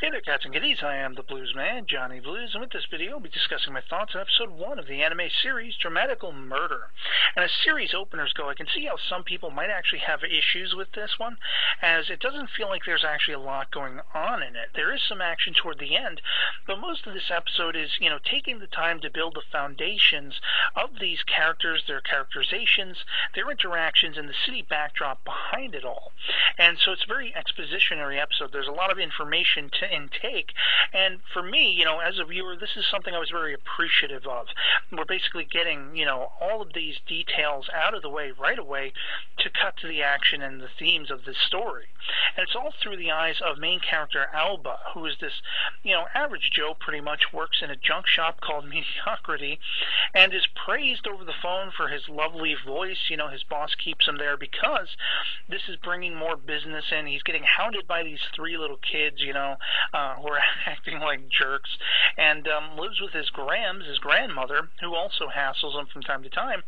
Hey there, cats and kitties. I am the Blues Man, Johnny Blues, and with this video, I'll be discussing my thoughts on episode 1 of the anime series, DRAMAtical Murder. And as series openers go, I can see how some people might actually have issues with this one, as it doesn't feel like there's actually a lot going on in it. There is some action toward the end, but most of this episode is, taking the time to build the foundations of these characters, their characterizations, their interactions, and the city backdrop behind it all. And so it's a very expositionary episode. There's a lot of information to intake, and for me, as a viewer, this is something I was very appreciative of. We're basically getting, all of these details out of the way right away to cut to the action and the themes of this story. And it's all through the eyes of main character Alba, who is this, average Joe pretty much, works in a junk shop called Mediocrity, and is praised over the phone for his lovely voice. His boss keeps him there because this is bringing more business in. He's getting hounded by these three little kids, who are acting like jerks, and lives with his grandmother, who also hassles him from time to time.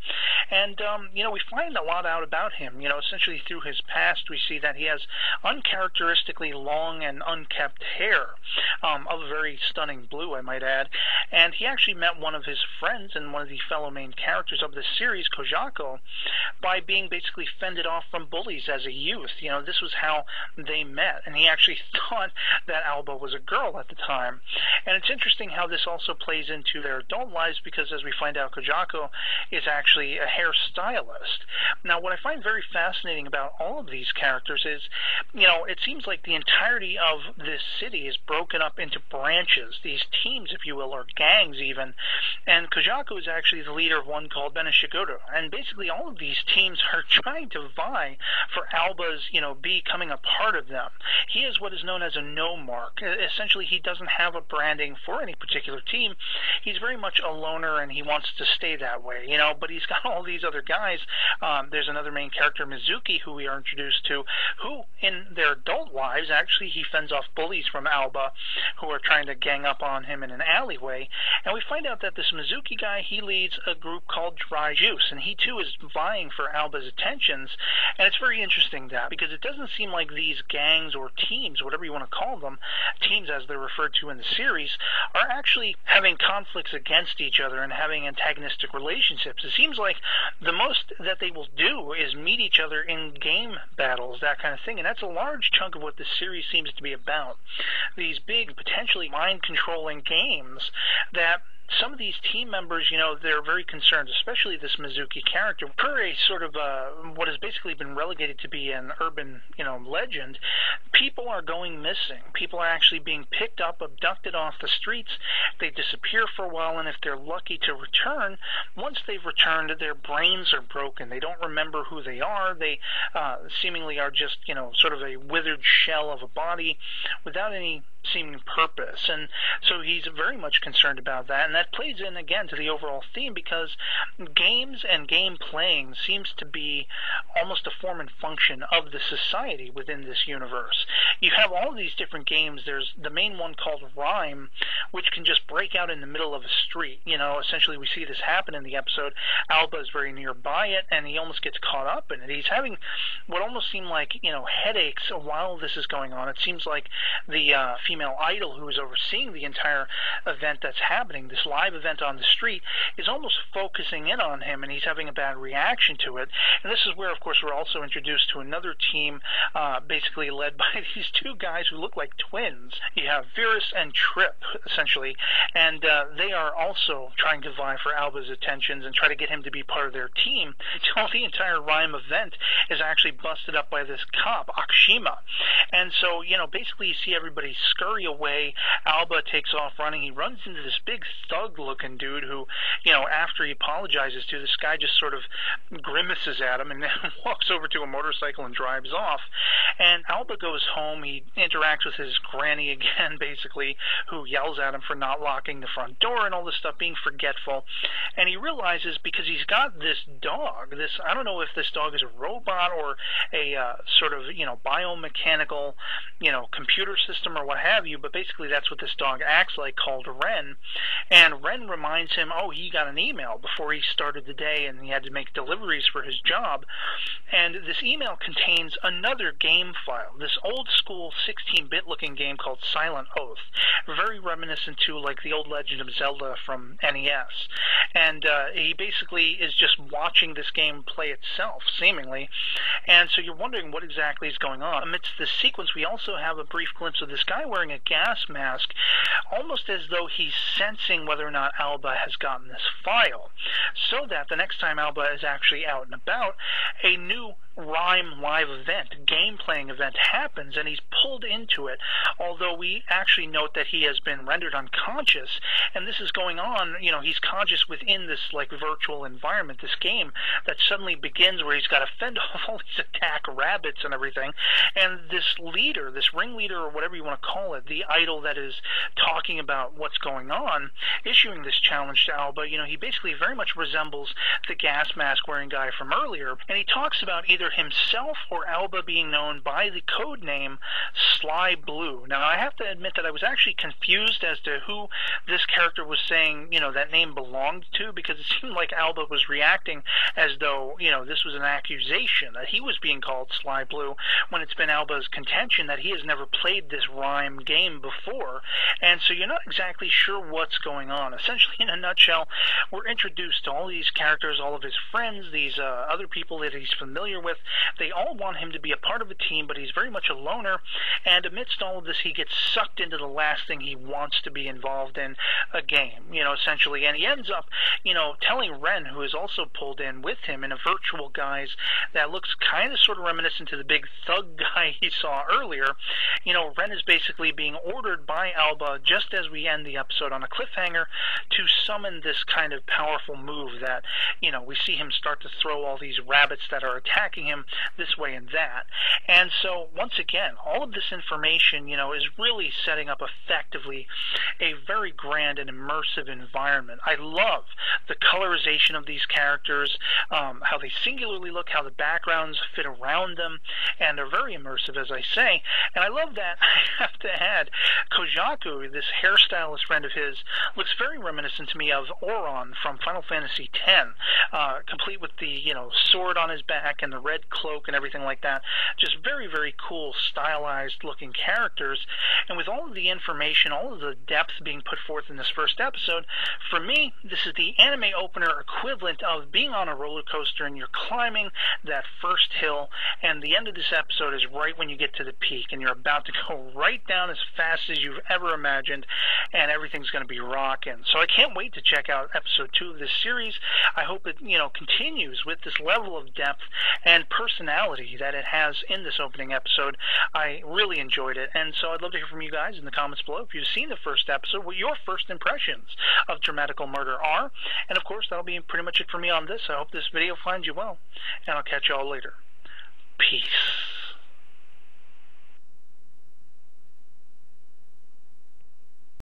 And, we find a lot out about him. Essentially through his past, we see that he has uncharacteristically long and unkept hair, of a very stunning blue, I might add. And he actually met one of his friends and one of the fellow main characters of this series, Kojako, by being basically fended off from bullies as a youth. This was how they met, and he actually thought that Alba was a girl at the time. And it's interesting how this also plays into their adult lives, because as we find out, Kojako is actually a hairstylist. Now, what I find very fascinating about all of these characters is, it seems like the entirety of this city is broken up into branches, these teams, if you will, or gangs even, and Kojako is actually the leader of one called Beneshigoro, and basically all of these teams are trying to vie for Alba's, becoming a part of them. He is what is known as a no-mark. Essentially, he doesn't have a branding for any particular team. He's very much a loner, and he wants to stay that way, but he's got all these other guys. There's another main character, Mizuki, who we are introduced to, who, in their adult lives, actually he fends off bullies from Alba, who are trying to gang up on him in an alleyway. And we find out that this Mizuki guy, he leads a group called Dry Juice, and he too is vying for Alba's attentions. And it's very interesting that, because it doesn't seem like these gangs or teams, whatever you want to call them, teams as they're referred to in the series, are actually having conflicts against each other and having antagonistic relationships. It seems like the most that they will do is meet each other in game battles, that kind of thing, and that's a large chunk of what this series seems to be about. These big, potentially mind-controlling games that some of these team members, they're very concerned, especially this Mizuki character. Per a sort of what has basically been relegated to be an urban, legend, people are going missing. People are actually being picked up, abducted off the streets. They disappear for a while, and if they're lucky to return, once they've returned, their brains are broken. They don't remember who they are. They seemingly are just, sort of a withered shell of a body without any seeming purpose. And so he's very much concerned about that, and that plays in again to the overall theme, because games and game playing seems to be almost a form and function of the society within this universe. You have all of these different games. There's the main one called Rhyme, which can just break out in the middle of a street. Essentially we see this happen in the episode. Alba is very nearby it, and he almost gets caught up in it. He's having what almost seem like, headaches while this is going on. It seems like the female idol who is overseeing the entire event that's happening, this live event on the street, is almost focusing in on him, and he's having a bad reaction to it. And this is where, of course, we're also introduced to another team, basically led by these two guys who look like twins. You have Virus and Trip, essentially, and they are also trying to vie for Alba's attentions and try to get him to be part of their team, until the entire Rhyme event is actually busted up by this cop, Akshima. And so, basically you see everybody scurry away. Alba takes off running. He runs into this big thug-looking dude who, after he apologizes to, this guy just sort of grimaces at him and then walks over to a motorcycle and drives off. And Alba goes home. He interacts with his granny again, basically, who yells at him for not locking the front door and all this stuff, being forgetful. And he realizes, because he's got this dog, I don't know if this dog is a robot or a sort of, biomechanical, computer system or what have have you, but basically that's what this dog acts like, called Ren. And Ren reminds him, oh, he got an email before he started the day and he had to make deliveries for his job. And this email contains another game file, this old school 16-bit looking game called Silent Oath, very reminiscent to like the old Legend of Zelda from NES. And he basically is just watching this game play itself, seemingly. And so you're wondering what exactly is going on. Amidst this sequence, we also have a brief glimpse of this guy wearing a gas mask, almost as though he's sensing whether or not Alba has gotten this file, so that the next time Alba is actually out and about, a new Rhyme live event, game-playing event happens, and he's pulled into it, although we actually note that he has been rendered unconscious, and this is going on, you know, he's conscious within this, like, virtual environment, this game that suddenly begins where he's got to fend off all these attack rabbits and everything, and this leader, this ringleader, or whatever you want to call it, the idol that is talking about what's going on, issuing this challenge to Alba, you know, he basically very much resembles the gas mask-wearing guy from earlier, and he talks about either himself or Alba being known by the code name Sly Blue. Now, I have to admit that I was actually confused as to who this character was saying, you know, that name belonged to, because it seemed like Alba was reacting as though, you know, this was an accusation that he was being called Sly Blue, when it's been Alba's contention that he has never played this Rhyme game before, and so you're not exactly sure what's going on. Essentially, in a nutshell, we're introduced to all these characters, all of his friends, these other people that he's familiar with. They all want him to be a part of a team, but he's very much a loner, and amidst all of this, he gets sucked into the last thing he wants to be involved in, a game, you know, essentially, and he ends up, you know, telling Ren, who is also pulled in with him in a virtual guise that looks kind of sort of reminiscent to the big thug guy he saw earlier. You know, Ren is basically being ordered by Alba, just as we end the episode on a cliffhanger, to summon this kind of powerful move that, you know, we see him start to throw all these rabbits that are attacking him this way and that. And so, once again, all of this information, you know, is really setting up effectively a very grand and immersive environment. I love the colorization of these characters, how they singularly look, how the backgrounds fit around them, and they're very immersive, as I say. And I love that, I have to add, Kojaku, this hairstylist friend of his, looks very reminiscent to me of Auron from Final Fantasy X, complete with the, you know, sword on his back and the red cloak and everything like that. Just very, very cool, stylized looking characters. And with all of the information, all of the depth being put forth in this first episode, for me, this is the anime opener equivalent of being on a roller coaster and you're climbing that first hill, and the end of this episode is right when you get to the peak and you're about to go right down as fast as you've ever imagined, and everything's going to be rocking. So I can't wait to check out episode 2 of this series. I hope it, you know, continues with this level of depth and personality that it has in this opening episode. I really enjoyed it, and so I'd love to hear from you guys in the comments below if you've seen the first episode, what your first impressions of DRAMAtical Murder are. And of course, that'll be pretty much it for me on this. I hope this video finds you well, and I'll catch you all later. Peace.